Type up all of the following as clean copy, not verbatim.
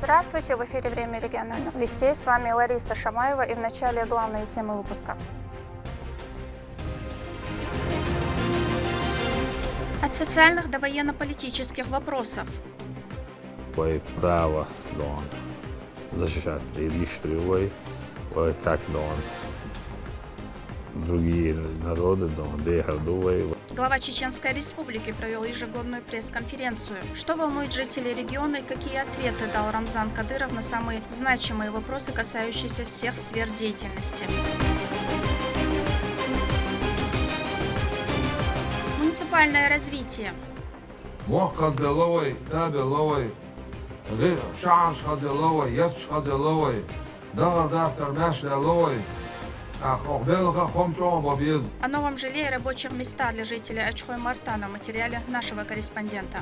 Здравствуйте, в эфире «Время региональных вестей». С вами Лариса Шамаева и в начале главные темы выпуска. От социальных до военно-политических вопросов. Право защищать лишь как другие народы, Глава Чеченской Республики провел ежегодную пресс-конференцию. Что волнует жителей региона и какие ответы дал Рамзан Кадыров на самые значимые вопросы, касающиеся всех сфер деятельности. Муниципальное развитие. О новом жилье и рабочих местах для жителей Ачхой-Мартана в материале нашего корреспондента.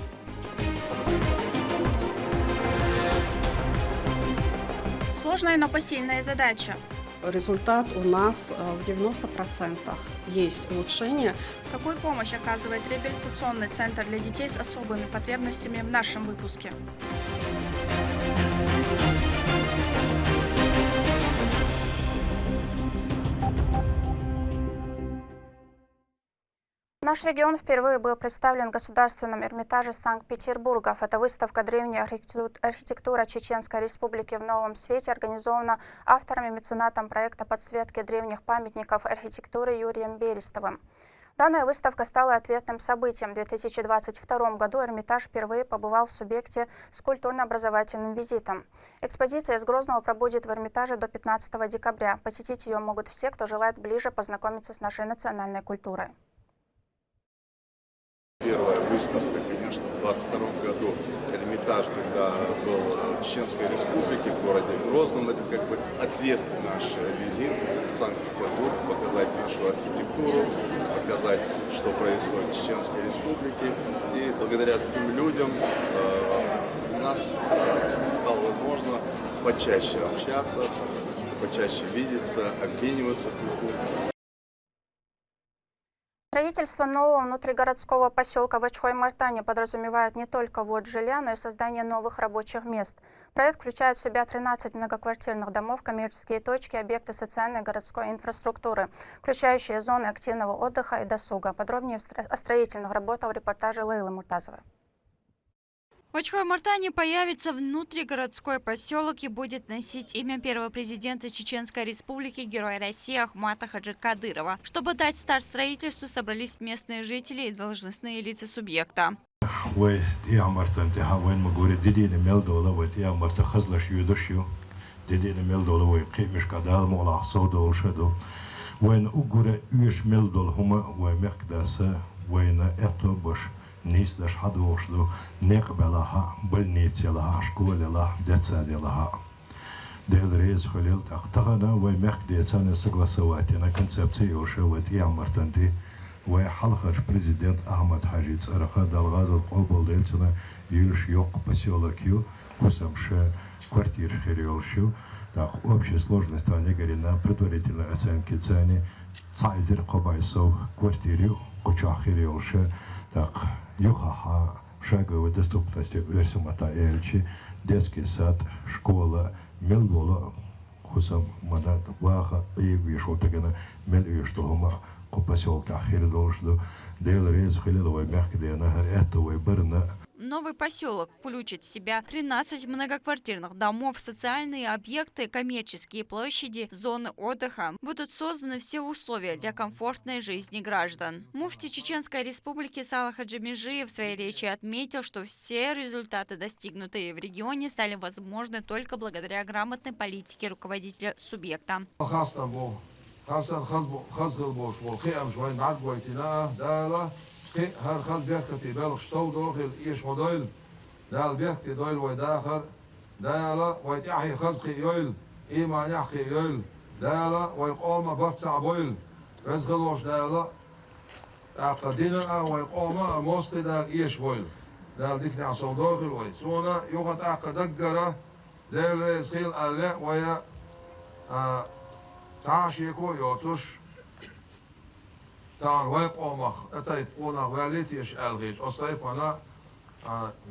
Сложная, но посильная задача. Результат у нас в 90% есть улучшение. Какую помощь оказывает реабилитационный центр для детей с особыми потребностями в нашем выпуске? Наш регион впервые был представлен в Государственном Эрмитаже Санкт-Петербурга. Фотовыставка «Древняя архитектура Чеченской Республики в новом свете» организована автором и меценатом проекта подсветки древних памятников архитектуры Юрием Берестовым. Данная выставка стала ответным событием. В 2022 году Эрмитаж впервые побывал в субъекте с культурно-образовательным визитом. Экспозиция из Грозного пробудет в Эрмитаже до 15 декабря. Посетить ее могут все, кто желает ближе познакомиться с нашей национальной культурой. Первая выставка, конечно, в 22 году Эрмитаж, когда был в Чеченской Республике, в городе Грозном, это как бы ответ наш визит в Санкт-Петербург, показать нашу архитектуру, показать, что происходит в Чеченской Республике. И благодаря таким людям у нас стало возможно почаще общаться, почаще видеться, обмениваться культурой. Строительство нового внутригородского поселка в Ачхой-Мартане подразумевает не только ввод жилья, но и создание новых рабочих мест. Проект включает в себя 13 многоквартирных домов, коммерческие точки, объекты социальной городской инфраструктуры, включающие зоны активного отдыха и досуга. Подробнее о строительных работах в репортаже Лейлы Муртазовой. В Ачхой-Мартане появится внутригородской поселок и будет носить имя первого президента Чеченской Республики, героя России Ахмата Хаджи Кадырова. Чтобы дать старт строительству, собрались местные жители и должностные лица субъекта. Нислаш хадошло некбелаха больницелаха школелаха детсадилаха. Делрез холил тахтагана вай мехдецаны согласовательной концепции ушеват Ямартанти вай халхаш президент Ахмад Хаджи Цараха дал газу обл дельцена юлш йок поселокью кусамше квартир хериолшу. Так общая сложность негорина предварительной оценки цены цайзер кобайсов квартиру кучахириолше. Так, юхаха, шаговой доступности Версумата Эльчи, детский сад, школа, мелдола, хусам манат, ваха, и вишел тагана, мельвиштума, купаселка хиридолшду, дейл рез хилиловой мягкие нагар, этого и берна. Новый поселок включит в себя 13 многоквартирных домов, социальные объекты, коммерческие площади, зоны отдыха. Будут созданы все условия для комфортной жизни граждан. Муфти Чеченской Республики Салах Хаджи Межиев в своей речи отметил, что все результаты, достигнутые в регионе, стали возможны только благодаря грамотной политике руководителя субъекта. هر خال بيركتي بالغ شتو داخل إيش موديل دال بيركتي دويل ويداخل دالا ويتعحي خزقي يويل إيمان يحكي يويل دالا ويقوم بطسع بويل رزقلوش دالا أقدينا ويقوم موستي دال إيش بويل دال ديكني عصون داخل ويسونا يوغت أقدقرة دال رزقيل ألا ويا تعشيكو يوتوش Daar wij komen, het is gewoon wel iets elgisch. Als hij van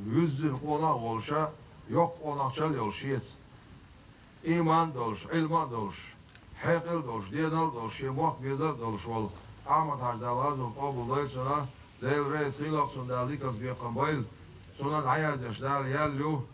100 gewoon olsha, yok onakçal yolşiyet. İman doluş, ilma doluş, hekil doluş, dinal doluş, yemak gezer doluş ol. Ahmet Hajdalaz ol, Qabul sana, Leyl Reis Khilaf Sundalik az bir kambayl, Sunan Ayaz Yaşdal Yallu,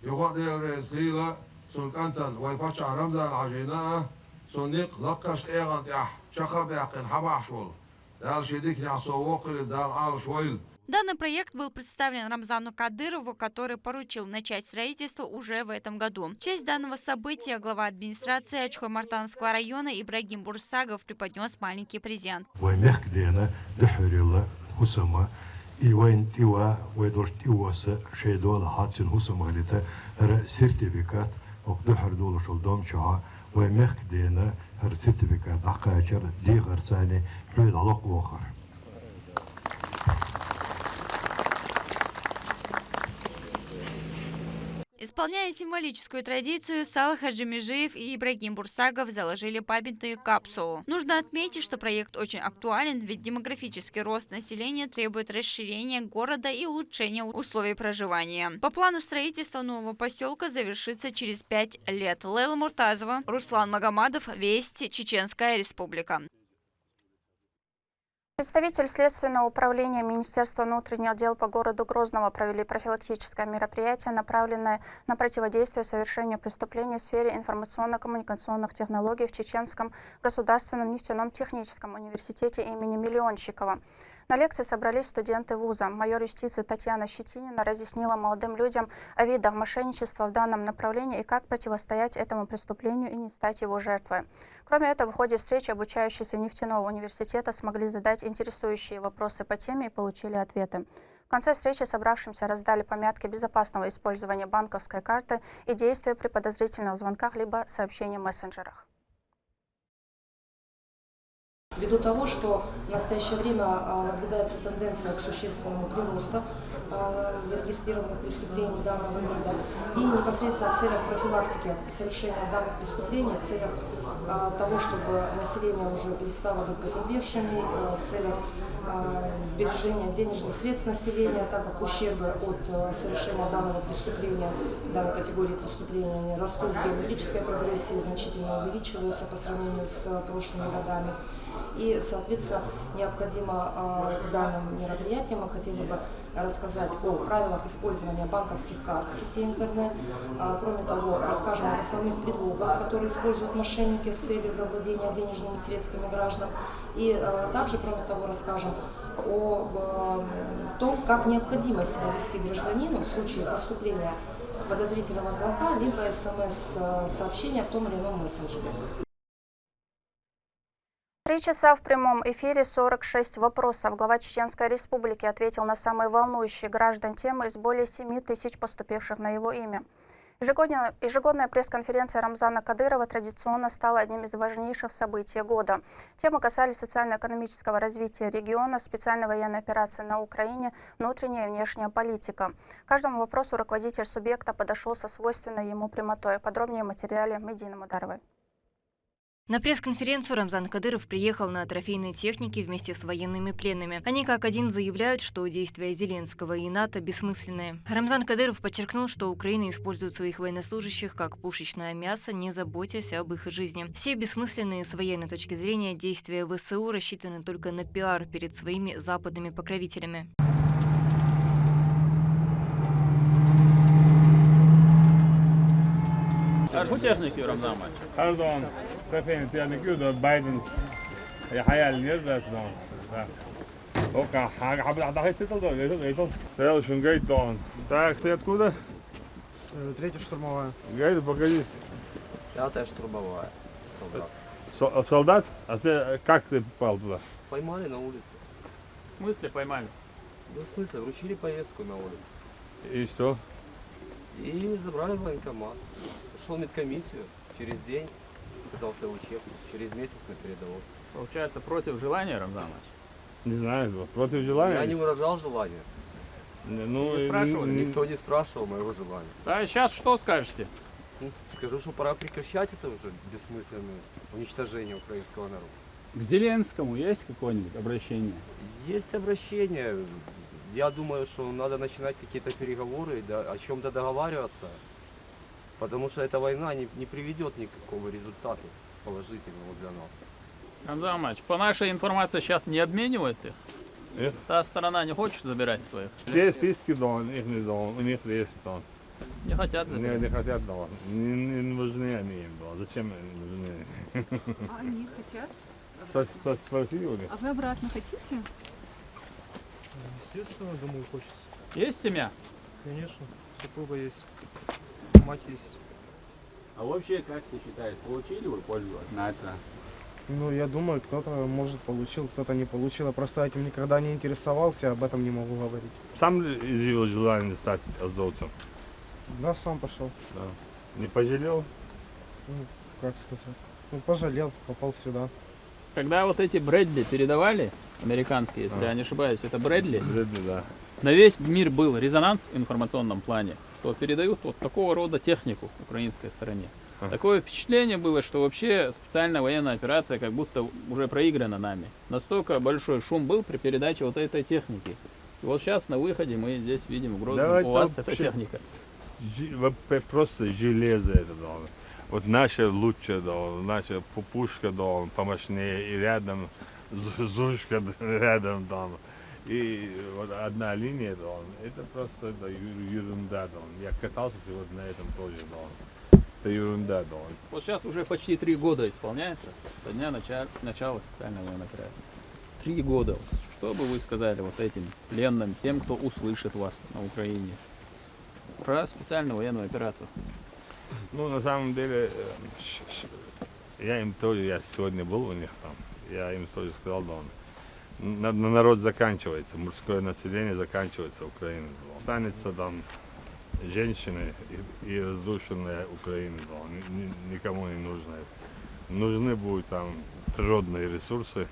Yuqat Leyl Reis Khila, Sulkantan, Vaypacha Ramzan Ajina, Sunnik Laqash Egan Yah, Chaka Beqin Habash ol. Dal Shidik Yasawokil, Dal Al Shwail. Данный проект был представлен Рамзану Кадырову, который поручил начать строительство уже в этом году. В честь данного события глава администрации Ачхой-Мартановского района Ибрагим Бурсагов преподнес маленький презент. Iwan tiwa wedor tiwasa shedol hatsin husamalita ra sertifikat وقدحر دول شلدام شها ومخ دينا هر سيرتيفيكات عقاجر دي غرساني لويد علاق وخر. Исполняя символическую традицию, Сала Хаджимежиев и Ибрагим Бурсагов заложили памятную капсулу. Нужно отметить, что проект очень актуален, ведь демографический рост населения требует расширения города и улучшения условий проживания. По плану строительства нового поселка завершится через 5 лет. Лейла Муртазова, Руслан Магомадов, Вести, Чеченская Республика. Представитель Следственного управления Министерства внутренних дел по городу Грозного провели профилактическое мероприятие, направленное на противодействие совершению преступлений в сфере информационно-коммуникационных технологий в Чеченском государственном нефтяном техническом университете имени Миллионщикова. На лекции собрались студенты вуза. Майор юстиции Татьяна Щетинина разъяснила молодым людям о видах мошенничества в данном направлении и как противостоять этому преступлению и не стать его жертвой. Кроме этого, в ходе встречи обучающиеся нефтяного университета смогли задать интересующие вопросы по теме и получили ответы. В конце встречи собравшимся раздали помятки безопасного использования банковской карты и действия при подозрительных звонках либо сообщениях в мессенджерах. Ввиду того, что в настоящее время наблюдается тенденция к существенному приросту зарегистрированных преступлений данного вида и непосредственно в целях профилактики совершения данных преступлений, в целях того, чтобы население уже перестало быть потерпевшими, в целях сбережения денежных средств населения, так как ущербы от совершения данного преступления, данной категории преступления растут в геометрической прогрессии, значительно увеличиваются по сравнению с прошлыми годами. И, соответственно, необходимо в данном мероприятии мы хотели бы рассказать о правилах использования банковских карт в сети интернет. Кроме того, расскажем об основных предлогах, которые используют мошенники с целью завладения денежными средствами граждан. И также, кроме того, расскажем о том, как необходимо себя вести гражданину в случае поступления подозрительного звонка либо СМС-сообщения в том или ином мессенджере. 3 часа в прямом эфире, 46 вопросов. Глава Чеченской Республики ответил на самые волнующие граждан темы из более 7 тысяч поступивших на его имя. Ежегодная пресс-конференция Рамзана Кадырова традиционно стала одним из важнейших событий года. Темы касались социально-экономического развития региона, специальной военной операции на Украине, внутренняя и внешняя политика. К каждому вопросу руководитель субъекта подошел со свойственной ему прямотой. Подробнее в материале Медины Мударовой. На пресс-конференцию Рамзан Кадыров приехал на трофейной технике вместе с военными пленными. Они как один заявляют, что действия Зеленского и НАТО бессмысленные. Рамзан Кадыров подчеркнул, что Украина использует своих военнослужащих как пушечное мясо, не заботясь об их жизни. Все бессмысленные с военной точки зрения действия ВСУ рассчитаны только на пиар перед своими западными покровителями. Pardon, tefenin yani gördü Biden hayalini zaten. Oka, حابب حضرتك تقدر يقدر. Стоял schon geht dann. Так, ты откуда? Третья штурмовая. Гайд, погоди. Пятая штурмовая. Солдат. Солдат? А ты как ты попал туда? Поймали на улице. В смысле поймали? Ну, в смысле, вручили повестку на улице. И что? И забрали в военкомат. Пошел в медкомиссию, через день оказался учебник, через месяц на передовой. Получается, против желания, Рамзан? Не знаю, против желания? Я не выражал желания. Ну, не спрашивали? Никто не спрашивал моего желания. Да, сейчас что скажете? Скажу, что пора прекращать это уже бессмысленное уничтожение украинского народа. К Зеленскому есть какое-нибудь обращение? Есть обращение. Я думаю, что надо начинать какие-то переговоры, да, о чем-то договариваться, потому что эта война не приведет никакого результата положительного для нас. Рамзан Амарович, по нашей информации сейчас не обменивают их? Нет. Та сторона не хочет забирать своих? Все списки, да, их не да, у них есть, да. Не хотят забирать? Не хотят, да. Не нужны они им, да. Зачем они нужны? А они хотят? Спроси у них. А вы обратно хотите? Естественно, домой хочется. Есть семья? Конечно, супруга есть, мать есть. А вообще, как ты считаешь, получили вы пользу на это? Ну, я думаю, кто-то, может, получил, кто-то не получил. Я просто этим никогда не интересовался, об этом не могу говорить. Сам ли изъявил желание стать азовцем? Да, сам пошел. Да. Не пожалел? Ну, как сказать? Ну, пожалел, попал сюда. Когда вот эти Брэдли передавали, американские, если я не ошибаюсь, это Брэдли? Брэдли, да. На весь мир был резонанс в информационном плане, что передают вот такого рода технику украинской стороне. Такое впечатление было, что вообще специальная военная операция как будто уже проиграна нами. Настолько большой шум был при передаче вот этой техники. И вот сейчас на выходе мы здесь видим в Грозном, у вас эта техника. Просто железо это, да. Вот наша лучше, да, наша пушка, да, помощнее, и рядом зушка рядом, да. И вот одна линия, да, это просто да, ерунда, да. Я катался сегодня на этом тоже, да. Это ерунда, да. Вот сейчас уже почти 3 года исполняется со дня начала специальной военной операции. 3 года. Что бы вы сказали вот этим пленным, тем, кто услышит вас на Украине про специальную военную операцию? Ну, на самом деле, я им тоже, я сегодня был у них там, я им тоже сказал, да, народ заканчивается, мужское население заканчивается Украиной. Да. Останется там женщины и разрушенная Украина, да, никому не нужно. Нужны будут там природные ресурсы,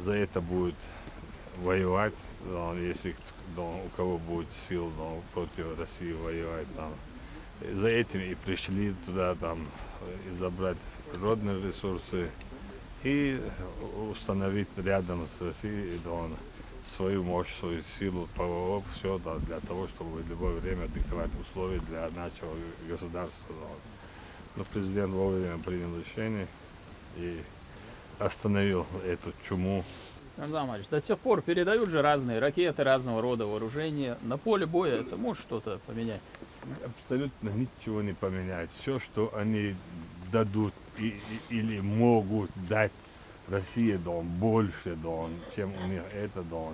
за это будет воевать, да, если да, у кого будет сил да, против России воевать там. За этим и пришли туда там и забрать природные ресурсы и установить рядом с Россией да, свою мощь, свою силу, ПВО, все да, для того, чтобы в любое время диктовать условия для нашего государства. Да. Но президент вовремя принял решение и остановил эту чуму. Рамзан Амарович, до сих пор передают же разные ракеты, разного рода вооружения. На поле боя это может что-то поменять? Абсолютно ничего не поменяет. Все, что они дадут или могут дать России, да, больше, да, чем у них это, да,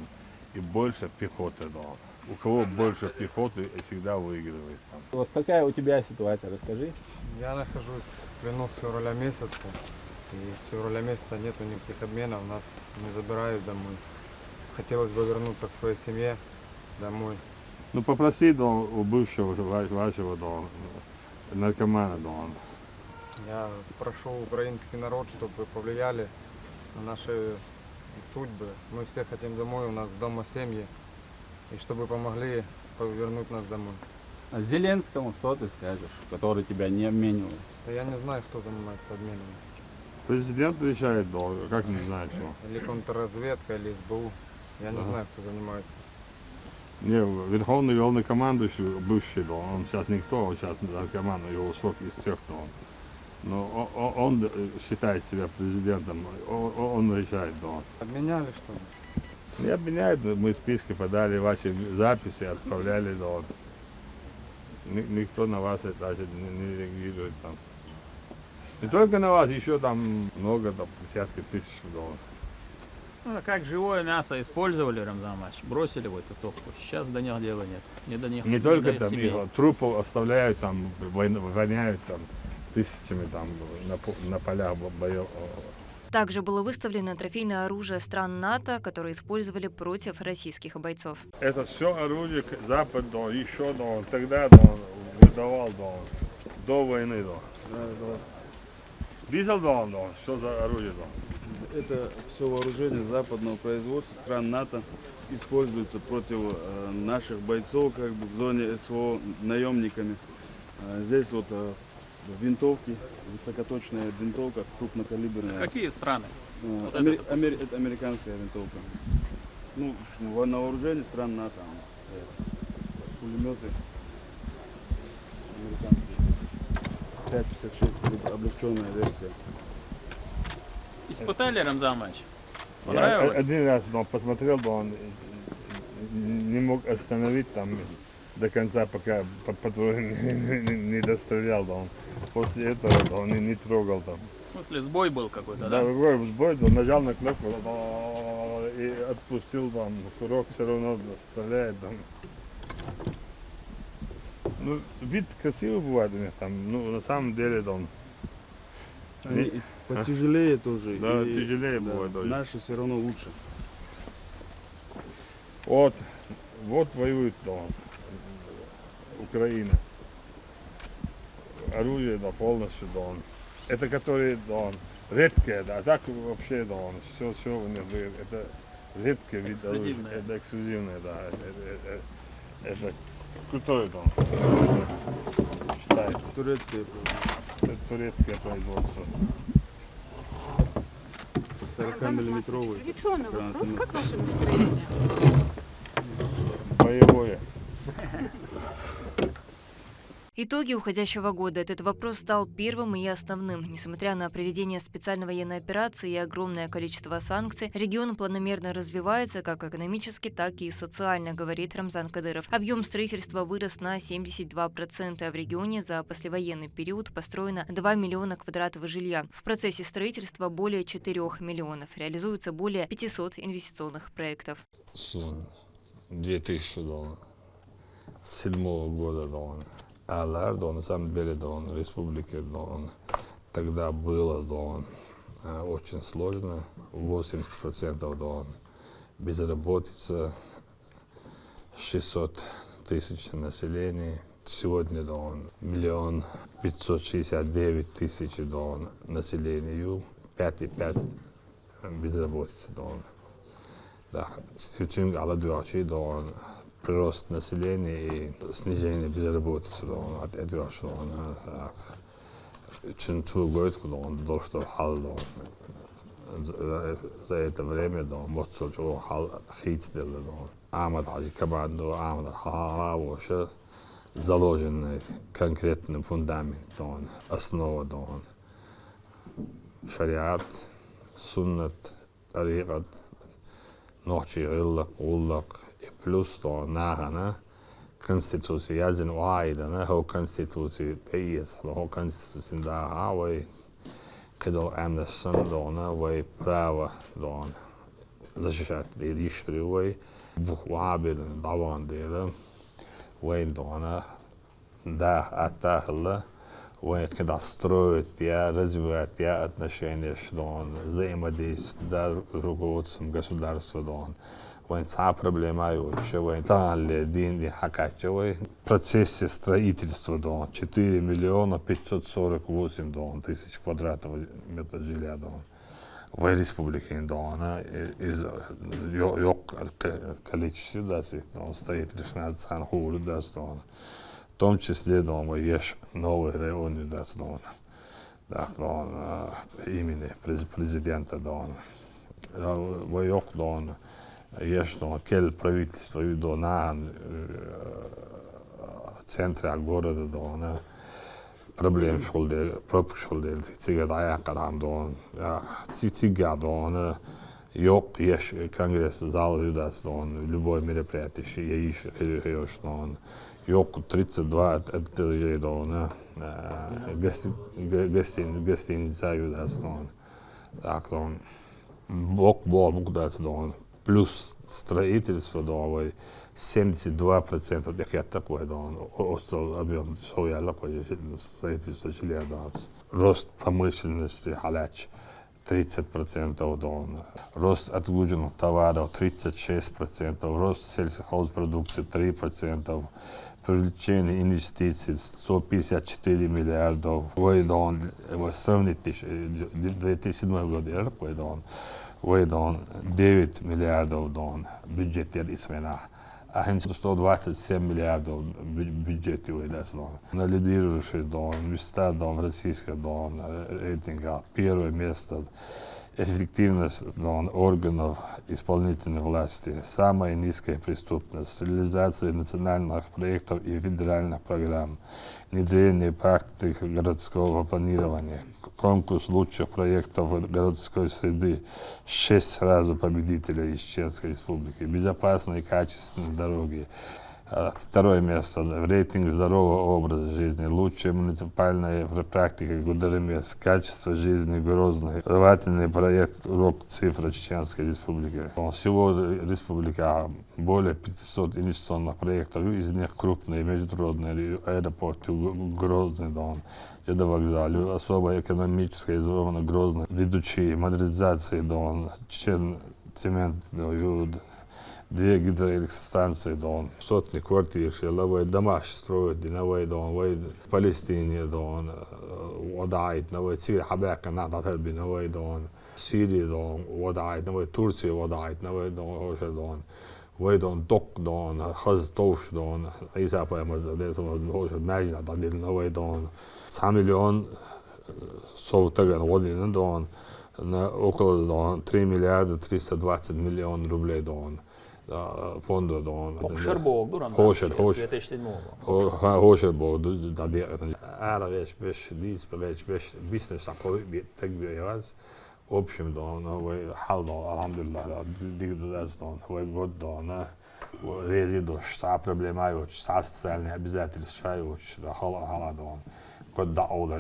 и больше пехоты, да. У кого больше пехоты, всегда выигрывает. Вот какая у тебя ситуация, расскажи. Я нахожусь в плену с февраля месяца. И с февраля месяца нету никаких обменов, нас не забирают домой. Хотелось бы вернуться к своей семье домой. Ну попроси да, у бывшего вашего да, наркомана. Да. Я прошу украинский народ, чтобы повлияли на наши судьбы. Мы все хотим домой, у нас дома семьи. И чтобы помогли вернуть нас домой. А Зеленскому что ты скажешь, который тебя не обменивает? Да я не знаю, кто занимается обменами. Президент решает, да, как не знаю что. Или контрразведка, или СБУ. Я не знаю, кто занимается. Не, верховный главнокомандующий, бывший, да, он сейчас никто, он сейчас наркоман, его срок истек, да, он. Но он считает себя президентом, он решает, да. Обменяли что ли? Не обменяют, мы списки подали, ваши записи отправляли, да. Никто на вас даже не реагирует там. Не только на вас, еще там много, там, десятки тысяч долларов. Ну, а как живое мясо использовали, Рамзан Амарович, бросили в эту топку. Сейчас до них дела нет. Не до них. Не только до там, семей. трупов оставляют, там, воняют там, тысячами там, на полях боев. Также было выставлено трофейное оружие стран НАТО, которое использовали против российских бойцов. Это все оружие Запад, да, еще да, тогда да, выдавал да, до войны. Да. Видел, да, что за оружие? Да? Это все вооружение западного производства стран НАТО используется против наших бойцов как бы в зоне СВО наемниками. Здесь вот винтовки, высокоточная винтовка, крупнокалиберная. Какие страны? Это американская винтовка. ну, на вооружении стран НАТО. Пулеметы американские. 5,56 облегченная версия. Испытали, Рамзан Ильич? Я Понравилось? один раз посмотрел, да он не мог остановить там до конца, пока патруль не дострелял, да он. После этого да, он не трогал там. В смысле, сбой был какой-то, Да, да? другой сбой, он нажал на кнопку и отпустил там, курок все равно стреляет там. Ну, вид красивый бывает у них там, ну, на самом деле, да, он. Они потяжелее тоже. Да, и, тяжелее да, бывает тоже. Наши все равно лучше. Вот воюет, да, Украина. Оружие, да, полностью, да, он. Это которые, да, редкие, да, а так вообще, да, все у них, это редкий вид оружия. Это эксклюзивное, да, это крутой, да, считается. Турецкое. Это турецкое производство. 40-миллиметровый. Традиционный вопрос. Как ваше настроение? Боевое. Итоги уходящего года. Этот вопрос стал первым и основным. Несмотря на проведение специальной военной операции и огромное количество санкций, регион планомерно развивается как экономически, так и социально, говорит Рамзан Кадыров. Объем строительства вырос на 72%, а в регионе за послевоенный период построено 2 миллиона квадратов жилья. В процессе строительства более 4 миллионов. Реализуется более 500 инвестиционных проектов. С 2007 года, да, Алар, да, на самом деле, да, республике, да, тогда было, да, очень сложно, 80%, да, безработица, 600 тысяч населения. Сегодня, да, 1 569 000, да, населению, 5,5 безработица, да. Да, очень аладуачи, да, прирост населения и снижение безработицы, да, от этого, что очень трудно, да, что хал, да, за это время, да, вот что хал хит сделал, да, Ахмад Хаджи команду, Ахмад Хаджи, заложенный конкретный фундамент, да, основа, да, шариат, суннат, тарикат, ночи, риллак, уллак, и плюс то нагана конституция язен уайдана, хо конституция тейс, хо конституция да авай, когда Андерсон дона, вай право дон защищать решили, вай бухвабелен даван дела, вай дона да атахла, вай когда строит я, развивает я отношения с дон, взаимодействие да руководством государства дон. Проблема еще в процессе строительства 4 миллиона 548 тысяч квадратов метров жилья в республике из количества строительных в том числе есть новые районы имени президента есть кел правительство до на центре города до проблем пропушил цигара кадам до цигара до yok есть конгресс зал до любое мероприятие есть что yok 32 этажей до гостиница до так он бок до плюс строительство, да, 72% тех такой, да, остал объем своя строительство жилья, да. Рост промышленности, халяч, 30%, да. Рост отгруженных товаров, 36%, рост сельскохозпродукции, 3%, привлечение инвестиций, 154 миллиардов. Вы, да, сравнить 2007 год, да, 9 миллиардов бюджет Израиля, а 127 миллиардов бюджет Израиля. На лидирующие места в российском рейтинге первое место эффективность органов исполнительной власти, самая низкая преступность, реализация национальных проектов и федеральных программ, внедрение практик городского планирования, конкурс лучших проектов городской среды, 6 сразу победителей из Чеченской Республики, безопасные и качественные дороги. Второе место в рейтинге здорового образа жизни, лучшая муниципальная практика Гудеремес, качество жизни Грозный, плавательный проект «Урок цифра Чеченской Республики». Всего республика более 500 инвестиционных проектов, из них крупные международные аэропорты Грозный, вокзал, особая экономическая зона Грозный, ведущие модернизации Чечен цемент, 2 гидроэлектростанции, сотни квартир, новые дома строят, новые в Палестине, وضعت новые تصير حباك نعطى تربي новые سوريا وضعت новые Турция وضعت новые ويدون دق خز توش عيسى ماجد عدد новые 9 مليون صوتاً ودين около 3 миллиарда 320 миллионов рублей фонду Hoşer boğuk duran. Hoşer. Hoşer boğuk. Ağla beş, diz beş, business appoy bir tek bir yaz. В общем, алхамдулилlah, рези дождь, проблема социальные обязательства,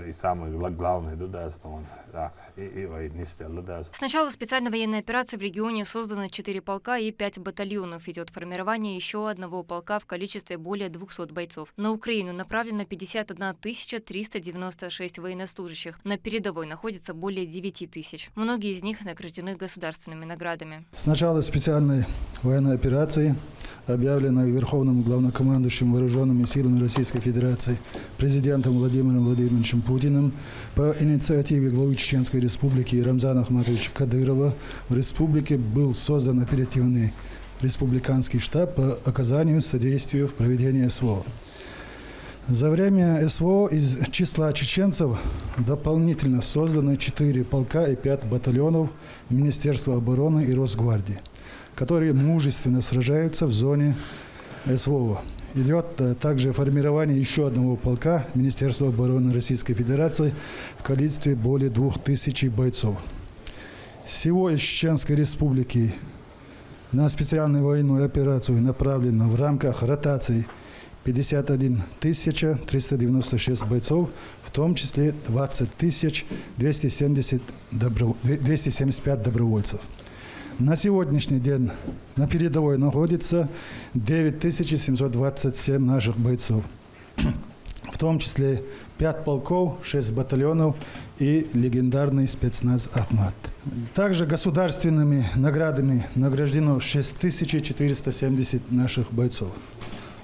и самое главное, С начала специальной военной операции в регионе создано 4 полка и 5 батальонов. Идет формирование еще одного полка в количестве более 200 бойцов. На Украину направлено 51 396 военнослужащих. На передовой находится более 9 тысяч. Многие из них награждены государственными наградами. С начала специальной военной операции, объявленной Верховным главнокомандующим вооруженными силами Российской Федерации президентом Владимиром Владимировичем Путиным по инициативе главы Чеченской Республики Рамзана Ахматовича Кадырова в республике был создан оперативный республиканский штаб по оказанию содействия в проведении СВО. За время СВО из числа чеченцев дополнительно созданы 4 полка и 5 батальонов Министерства обороны и Росгвардии, которые мужественно сражаются в зоне СВО. Идет также формирование еще одного полка Министерства обороны Российской Федерации в количестве более 2000 бойцов. Всего из Чеченской Республики на специальную военную операцию направлено в рамках ротации 51 396 бойцов, в том числе 20 275 добровольцев. На сегодняшний день на передовой находится 9727 наших бойцов, в том числе 5 полков, 6 батальонов и легендарный спецназ «Ахмат». Также государственными наградами награждено 6470 наших бойцов.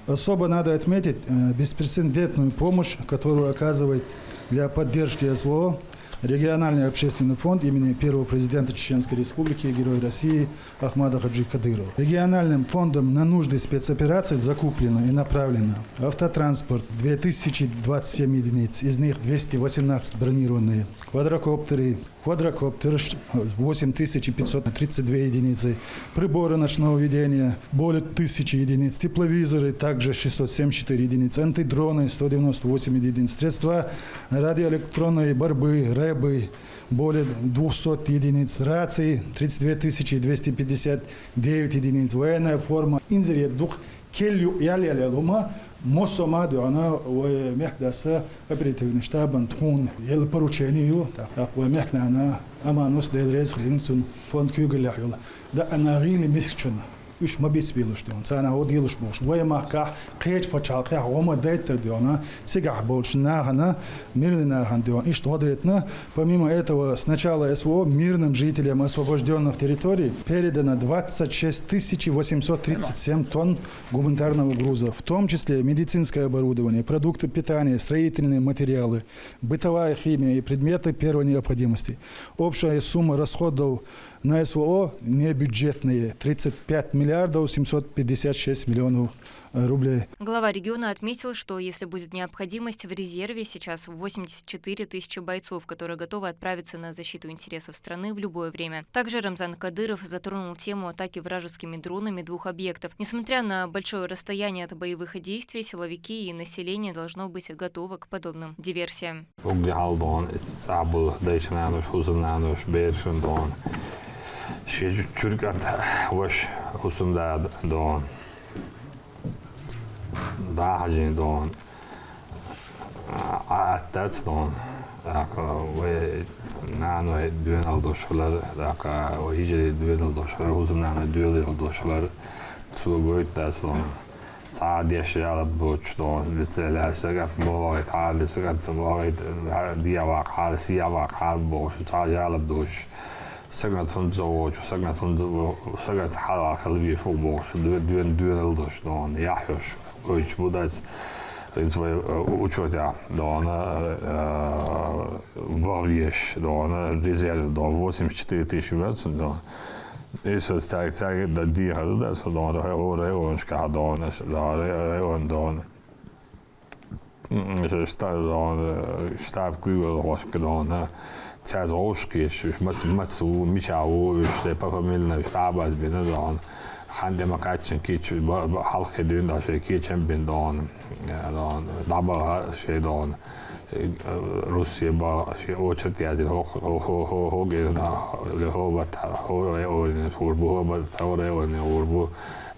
Особо надо отметить беспрецедентную помощь, которую оказывает для поддержки СВО региональный общественный фонд имени первого президента Чеченской Республики, Героя России Ахмада Хаджи Кадырова. Региональным фондом на нужды спецопераций закуплено и направлено автотранспорт 2027 единиц, из них 218 бронированные, квадрокоптеры 8532 единицы, приборы ночного видения более 1000 единиц, тепловизоры также 674 единицы, антидроны 198 единиц, средства радиоэлектронной борьбы, рэбы более 200 единиц, рации 32 259 единиц, военная форма, инзерет дух, келью яли лума, Мосома дуана ومحدث оперативный штаб антхун ел поручению так ومحنا أنا أمانوس ديريز خلينسون فون كيوغل يحيل ده أنا غيني مسكنا وش ما بيتسبيلوش دون أنا هو ديلوش موش ويا كح قيج بتشالقي وما دايتر دونا سيجح болш нахана мирный хан дон и что дает помимо этого с начала СВО мирным жителям освобожденных территорий передано 26 837 тонн гуманитарного груза, в том числе медицинское оборудование, продукты питания, строительные материалы, бытовая химия и предметы первой необходимости. Общая сумма расходов на СВО небюджетные 35 миллиардов 756 миллионов рублей. Глава региона отметил, что если будет необходимость, в резерве сейчас 84 тысячи бойцов, которые готовы отправиться на защиту интересов страны в любое время. Также Рамзан Кадыров затронул тему атаки вражескими дронами 2 объектов. Несмотря на большое расстояние от боевых действий, силовики и население должно быть готовы к подобным диверсиям. Dahajin don, that's don. We nano düğün aldoşlar, o hicri düğün aldoşlar, uzun nano düğün aldoşlar, zugoyt das don. Saadiye şeyler boş don, litseler segat boğayt hali segat boğayt diye vak hali siya vak hali boş, saadiye boş. Segat hunzo, segat hala kalbi çok boş, düğün aldoş don, yahyoş. Koyuş bu da свои учетя, да, она вовьеш, да, она резерв, да, 84 тысячи метров, да. И så stärkt da de har det så då det har ska ha då så stab Google och ska då tjäns åskis mat så michao så på familjen stabas bina då hande makatchen kiç halk edin da şey kiçen bin då daba şey då Rusya ba şey oçet yazdı ho gelna lehobat oraya oynuyor bu oraya oynuyor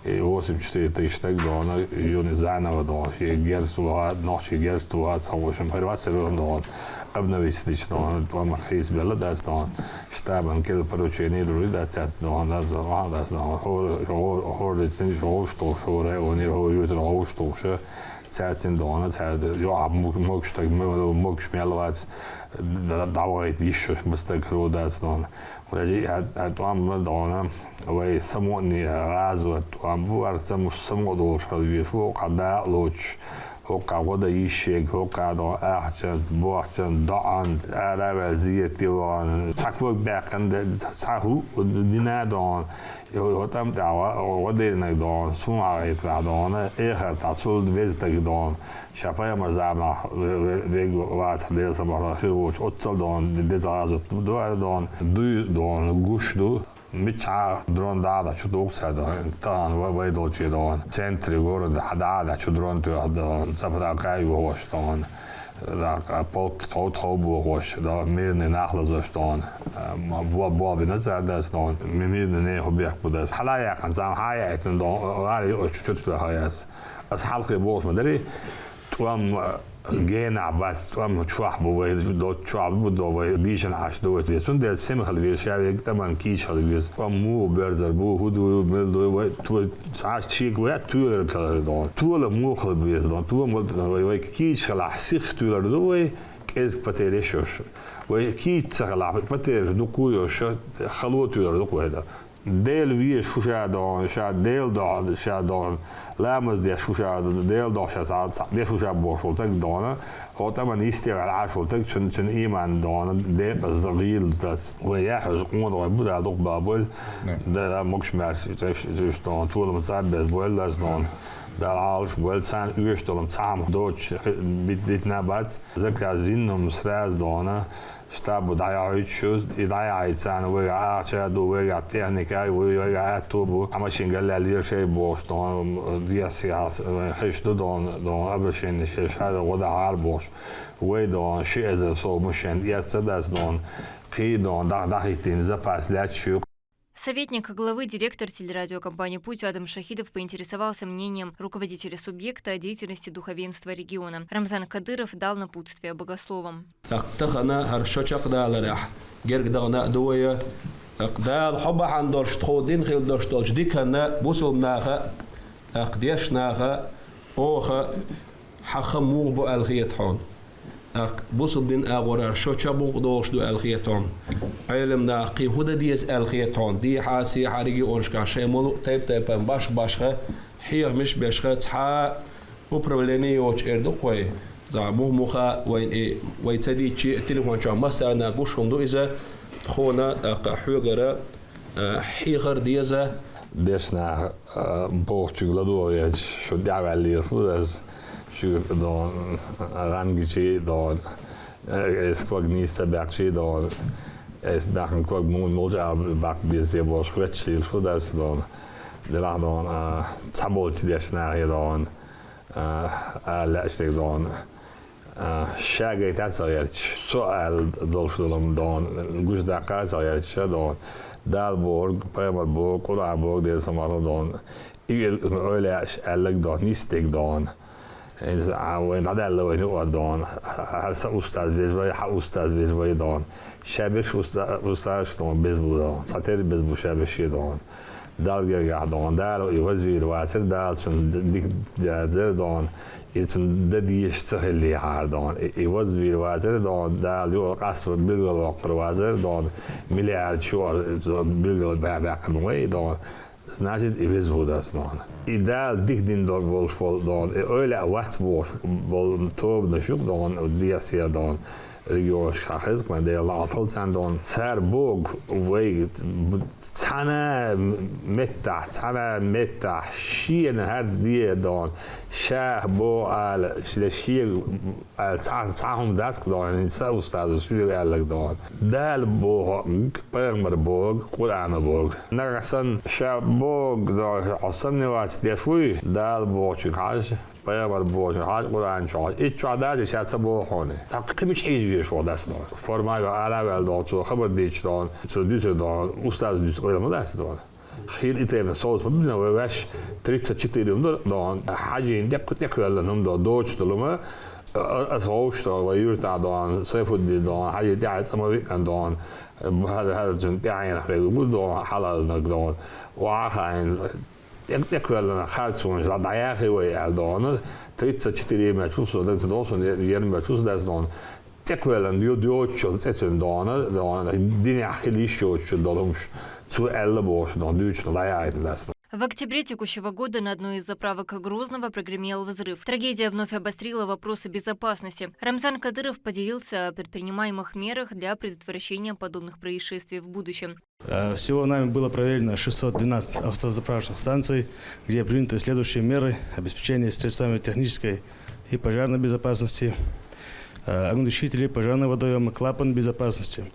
84 тысячи дона юни заново дона şey gerstuha ночи gerstuha савошим первацелон дона обновить дона там хейс белла дас дона штабан кел поручение друг дас дона дас дона хордетин что шоре они говорят что Цятин дона цят я мог что мог смеловать давать еще мстак родас дона там дона وي سموني غازو توام بوار سمو دور خلوي فوق عدا لوش فوق عوضة يشيك فوق عدا أحجن بوحجن دعان عرب زيتي وان تكوك باقن تاهو دينا دون يوتام دعوة ودينا دون سمعيت دون إخر تصل وزتك دون شباب مرزعنا ويج وقت حديث سمعنا خيروش أتصل دون دزعازو دوار دون دون جوش دو Меча дрон дада чудокса да тан вайдочи да центре города дада чудрон то да запракай гош да да полк тотобу гош да мирный нахлазош да бо биназар да да мирный не хобяк буда халая кан зам хая этен да гали чучута хаяс as halqi boos madari tuam جينا بس توم تشوح بوي دو تشوح بو ديشن عاش دوت لسون ده سم خلي شاوي طبعا كيش خلي مو برزر بو هدو مل تو عاش شيك ويا تو دون تو مو خلي دون تو مو كيش خلا سيخ تو دو كيز بتيريشوش وي كيش خلا بتير دو كويوش خلو تو دو هذا ديل وی شوشا دون شا ديل دون شا دون لامز دي شوشا ديل دون شا دي شوشا بوشولتك دون هو طبعا يستير على عاشولتك شن ايمان دون دي بزغيل داس ويحج قوند وبدا دوق بابول ده ماكش مارسي تش دون طول متصاب بول داس دون da alles wel zijn uurstellen samen Deutsch mit nabat zakla zinnum sraz dona штабу даячуз идаяйцан вега ача до вега техника вега атубу амашингалали шей бостон диасиас хешту дон абшин шешада года арбош вейдон шеза со мушен яцадас дон қидон дахитин запаслячу. Советник главы, директор телерадиокомпании «Путь» Адам Шахидов поинтересовался мнением руководителя субъекта о деятельности духовенства региона. Рамзан Кадыров дал напутствие богословам. بوصل دين أغورار شو شابو دوش دو الخيتون علم ناقي هدا ديس الخيتون دي حاسي حريقي أورشكا شيمولو تايب باش حير مش باشخة تحا وبروليني وش إردو قوي زعموه مخا وين تسدي تليفون شو مسا ناقوش هم دو إذا تخونا حوغرا حيخر ديزا Desna bortugladoriet så där väl det fördes då rangichi då skognista berchi då es backen kog moja back bise bo skretsil fördes då det var då tabolt desna då läste då شاگرد ازایت سوال دلشدم دان گوش دقیق ازایت شدان دالبورg Bremerborg Koranborg det som var دان ایل öyle ellik dan nistik dan en adella och en dan har så ustad vezvay ha ustad vezvay dan shabesh ustad dan bezbu dan sater bezbu shabesh dan dalger dan dal yvazir water dal sun dik dan يتم دديش سهل هاردان يوزوي وازر دان دال يو قصر بيلغل وقر وازر دان مليار شور بيلغل بعبع نوي دان ناجد يوزو داس دان إدال ديك دين دور وولفول دان öyle وقت بول توب نشوف دان دياسيا دان ريوش خاخز كمان ده لاتل تندون سر بوگ ويت تنا متع شين هر دي دان شاه بو على شيء تعهم دات دان انسا استاد سوي قالك دان دال بو برمر بوگ قران بوگ نرسن شاه بوگ دان عصمني وقت دي شوي دال بو چخاش برمر بوگ حاج قران چاش ايش عادت شات بو خونه تقریبا چیزی شو دست دان فرمای علاوه دان تو خبر دیچ دان تو دیت دان استاد دیت قدم دست دان خیلی ایتام سوز ببینم وش 34 دان حاجین دقیق لهم دان دوچ دلما از هوش تا و یورت دان سیف دان حاجی دعت اما دان هذا جن دعين خير بود حلال دان واخاين دقیق لنا خالصون لا دعاخي و دان 34 مچوس دان دوسون یعنی مچوس دست دان تقریبا دیوچو تتون دان دین خیلی شو دادمش تو ال бош дон дючно лаяйт. В октябре текущего года на одной из заправок Грозного прогремел взрыв. Трагедия вновь обострила вопросы безопасности. Рамзан Кадыров поделился о предпринимаемых мерах для предотвращения подобных происшествий в будущем. Всего нами было проверено 612 автозаправочных станций, где приняты следующие меры обеспечения средствами технической и пожарной безопасности, огнетушители, пожарные водоемы, клапан безопасности.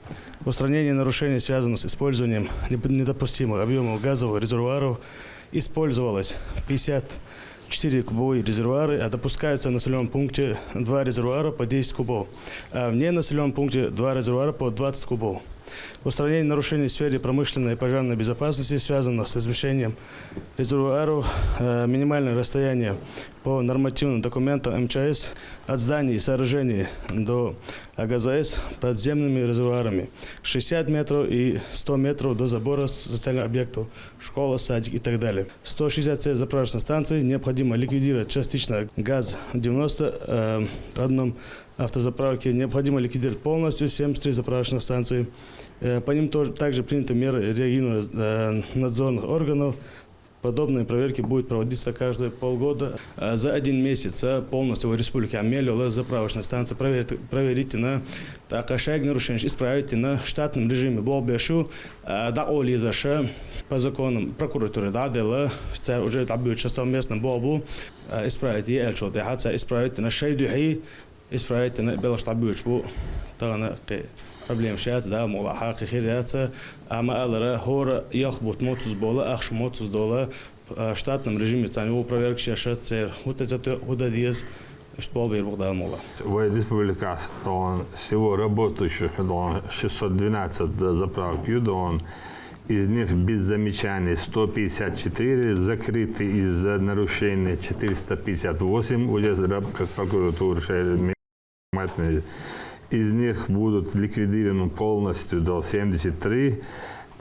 Устранение нарушений, связанных с использованием недопустимых объемов газовых резервуаров, использовалось 54 кубовые резервуары, а допускается в населенном пункте 2 резервуара по 10 кубов, а в ненаселенном пункте 2 резервуара по 20 кубов. Устранение нарушений в сфере промышленной и пожарной безопасности, связанных с размещением резервуаров, минимальное расстояние по нормативным документам МЧС от зданий и сооружений до АГЗС подземными резервуарами 60 метров и 100 метров до забора социальных объектов, школа, садик и так далее. 167 заправочных станций необходимо ликвидировать частично газ в 91 автозаправке, необходимо ликвидировать полностью 73 заправочных станций. По ним также приняты меры реагирования надзорных органов. Подобные проверки будут проводиться каждые полгода. За один месяц полностью в Республике Амелия заправочная станция проверите на такашек нарушений, исправите на штатном режиме. Болбешу да олизаша по законам прокуратуры да дела уже табьюча совместно болбу исправить и эльчоты хаца исправить на шейдухи исправить на белаш табьюч бу тагана проблем شات ده ملاحق خيرات أما أدرى هو يخبط موتوس бола أخش موتوس дола штатном режиме цаневого проверки шашат сер вот это диез что был да мола. В республике он всего работающих он 612 заправок юдон, из них без замечаний 154, закрыты из-за нарушения 458, уже как прокуратура из них будут ликвидированы полностью до 73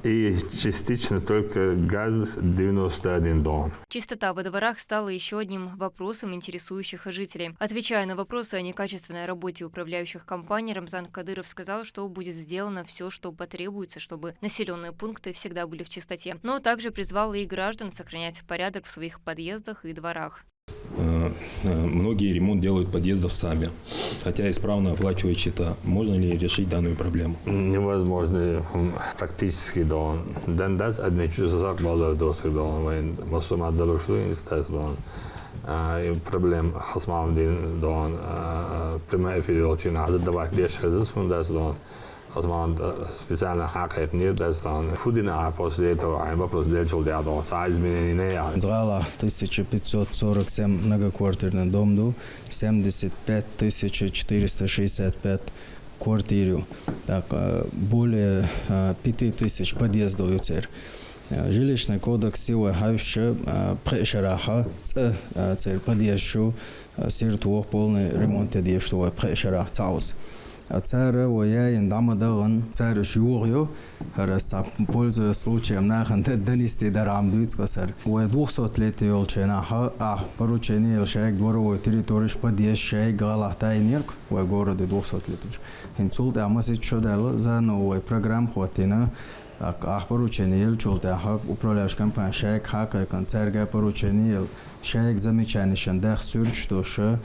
и частично только газ 91 дон. Чистота во дворах стала еще одним вопросом, интересующих жителей. Отвечая на вопросы о некачественной работе управляющих компаний, Рамзан Кадыров сказал, что будет сделано все, что потребуется, чтобы населенные пункты всегда были в чистоте. Но также призвал и граждан сохранять порядок в своих подъездах и дворах. многие ремонт делают подъездов сами, хотя исправно оплачивают счета. Можно ли решить данную проблему? Невозможно практически, да. Дендас администрация баллар досок, да. Вайн масума далушлу инстас, да. И проблем хасмам дин, да. Прямая эфириолчин, а задавать лишь хазис фундас, да. Хасмам специально хакет нет, да. Фудина после этого вопрос дельчул, да. Са изменения. Зрала 1547 многоквартирный дом, 75 465 квартир, так, более 5000 подъездов. Жилищный кодекс силы хающа прешараха цель подъезжу сиртух полный ремонт действует прешарах цаус. Царь воя индамадаган царь шугио раз пользуясь случаем нахан донести до рамдуицкосар. Воя 200 лет елченаха поручение елшаек дворовой территории подъезд шаек галахтайнерк воя города 200 лет. Инсулт амасит шодало за новой программ хватина поручение елчулта управляющая компания шаек хака концерга поручение шаек замечание шандах сюрч тоша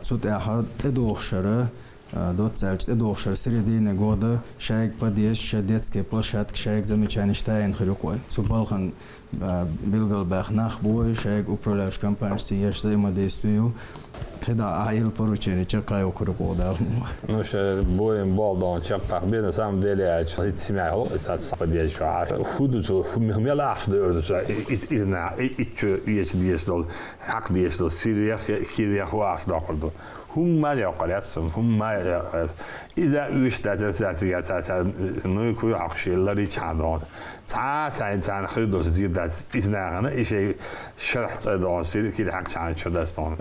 цут ахад эдохшара до цельч эдохшар середины года шаек подъезд детские площадки шаек замечание штайн хрюкой цубалхан билгалбах нахбой шаек управляющая компания сиеш взаимодействию когда аил поручение чекай округ года. Ну что боем балдон чекпах бе на самом деле это семья это подъезд худу мела что изна и что есть действовал хак действовал сирия хирия хуаш доходу هم ما يقرأسون هم ما يقرأس إذا يشتت السياسة نوكو عقشي لري چندان تا خريدو زيادة إذن إشي شرح صدان سير كي حق چند شده استان.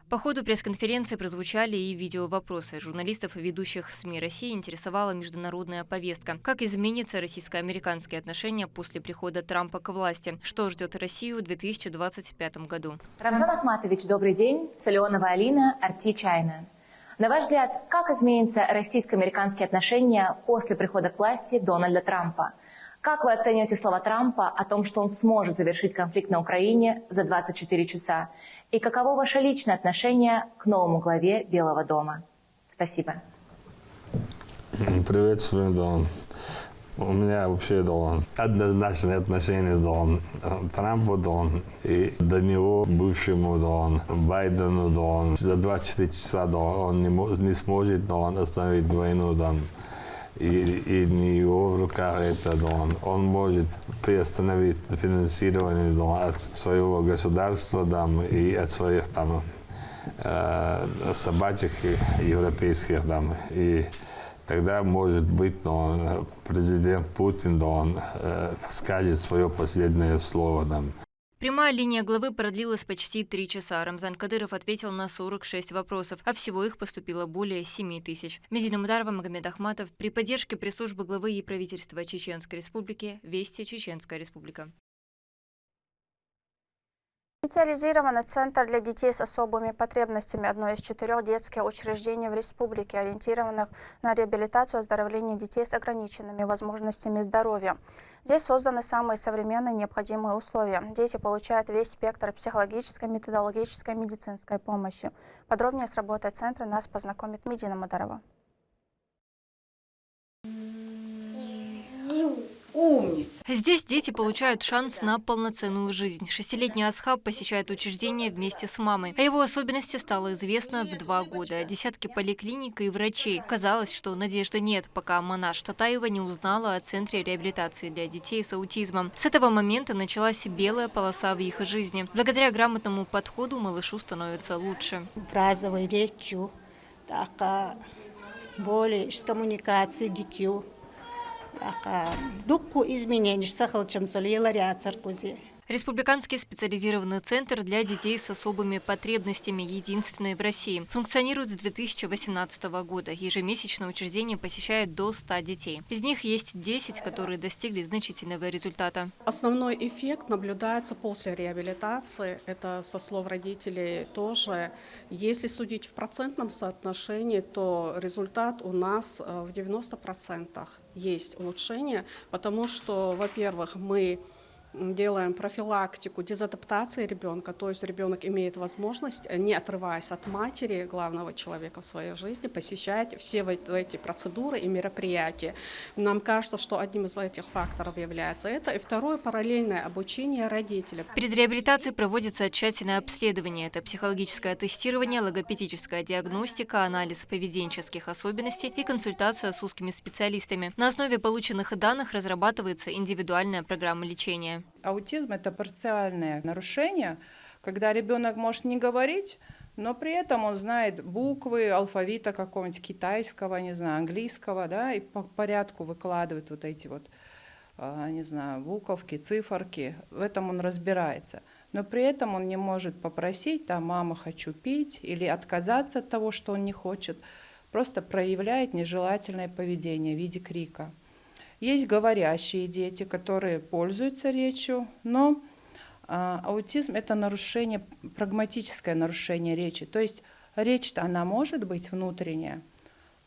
По ходу пресс-конференции прозвучали и видеовопросы. Журналистов и ведущих СМИ России интересовала международная повестка. Как изменятся российско-американские отношения после прихода Трампа к власти? Что ждет Россию в 2025 году? Рамзан Ахматович, добрый день. Солеонова Алина, Арти Чайна. На ваш взгляд, как изменятся российско-американские отношения после прихода к власти Дональда Трампа? Как вы оцениваете слова Трампа о том, что он сможет завершить конфликт на Украине за 24 часа? И каково ваше личное отношение к новому главе Белого дома? Спасибо. Приветствую, Дон. У меня вообще, Дон, однозначное отношение, Дон, Трампу, Дон, и до него, бывшему, Дон, Байдену, Дон. За 24 часа, Дон, он не сможет, Дон, остановить войну, Дон. И не его в руках это, Дон. Он может приостановить финансирование, Дон, от своего государства, Дон, и от своих там собачек европейских, Дон. И тогда, может быть, Дон, президент Путин, Дон, скажет свое последнее слово, Дон. Прямая линия главы продлилась почти 3 часа. Рамзан Кадыров ответил на 46 вопросов, а всего их поступило более 7 тысяч. Медина Мударова, Магомед Ахматов. При поддержке пресс-службы главы и правительства Чеченской Республики. Вести, Чеченская Республика. Специализированный центр для детей с особыми потребностями – одно из 4 детских учреждений в республике, ориентированных на реабилитацию и оздоровление детей с ограниченными возможностями здоровья. Здесь созданы самые современные необходимые условия. Дети получают весь спектр психологической, методологической и медицинской помощи. Подробнее с работой центра нас познакомит Медина Мударова. Умница. Здесь дети получают шанс на полноценную жизнь. 6-летний Асхаб посещает учреждение вместе с мамой. О его особенности стало известно в 2 года. Десятки поликлиник и врачей. Казалось, что надежды нет, пока Манаш Татаева не узнала о Центре реабилитации для детей с аутизмом. С этого момента началась белая полоса в их жизни. Благодаря грамотному подходу малышу становится лучше. Фразовой речью, так, более коммуникации, дикью. Республиканский специализированный центр для детей с особыми потребностями, единственный в России, функционирует с 2018 года. Ежемесячно учреждение посещает до 100 детей. Из них есть 10, которые достигли значительного результата. Основной эффект наблюдается после реабилитации. Это со слов родителей тоже. Если судить в процентном соотношении, то результат у нас в 90% есть улучшение, потому что, во-первых, мы делаем профилактику дезадаптации ребенка, то есть ребенок имеет возможность, не отрываясь от матери, главного человека в своей жизни, посещать все эти процедуры и мероприятия. Нам кажется, что одним из этих факторов является это. И второе, параллельное обучение родителей. Перед реабилитацией проводится тщательное обследование. Это психологическое тестирование, логопедическая диагностика, анализ поведенческих особенностей и консультация с узкими специалистами. На основе полученных данных разрабатывается индивидуальная программа лечения. Аутизм – это парциальное нарушение, когда ребенок может не говорить, но при этом он знает буквы алфавита какого-нибудь китайского, не знаю, английского, да, и по порядку выкладывает вот эти вот, не знаю, буковки, циферки. В этом он разбирается. Но при этом он не может попросить, там, мама, хочу пить, или отказаться от того, что он не хочет. Просто проявляет нежелательное поведение в виде крика. Есть говорящие дети, которые пользуются речью, но аутизм – это нарушение, прагматическое нарушение речи. То есть речь-то она может быть внутренняя,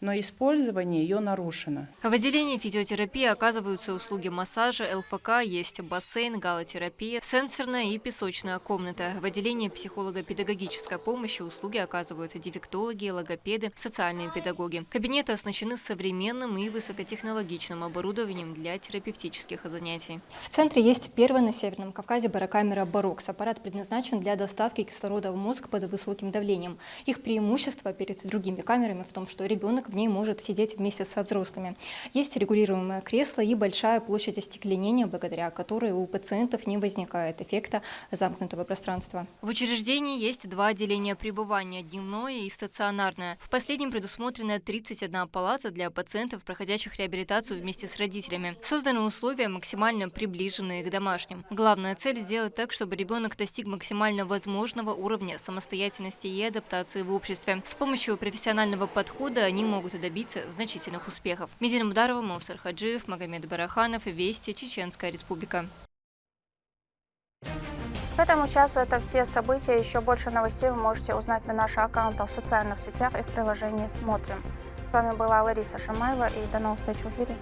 но использование ее нарушено. В отделении физиотерапии оказываются услуги массажа, ЛФК, есть бассейн, галотерапия, сенсорная и песочная комната. В отделении психолого-педагогической помощи услуги оказывают дефектологи, логопеды, социальные педагоги. Кабинеты оснащены современным и высокотехнологичным оборудованием для терапевтических занятий. В центре есть первая на Северном Кавказе барокамера «Барокс». Аппарат предназначен для доставки кислорода в мозг под высоким давлением. Их преимущество перед другими камерами в том, что ребенок в ней может сидеть вместе со взрослыми. Есть регулируемое кресло и большая площадь остекленения, благодаря которой у пациентов не возникает эффекта замкнутого пространства. В учреждении есть 2 отделения пребывания – дневное и стационарное. В последнем предусмотрена 31 палата для пациентов, проходящих реабилитацию вместе с родителями. Созданы условия, максимально приближенные к домашним. Главная цель – сделать так, чтобы ребенок достиг максимально возможного уровня самостоятельности и адаптации в обществе. С помощью профессионального подхода они могут добиться значительных успехов. Медина Мударова, Мовсар Хаджиев, Магомед Бараханов, Вести, Чеченская Республика. К этому часу это все события. Еще больше новостей вы можете узнать на наших аккаунтах в социальных сетях и в приложении «Смотрим». С вами была Лариса Шамаева, и до новых встреч в эфире.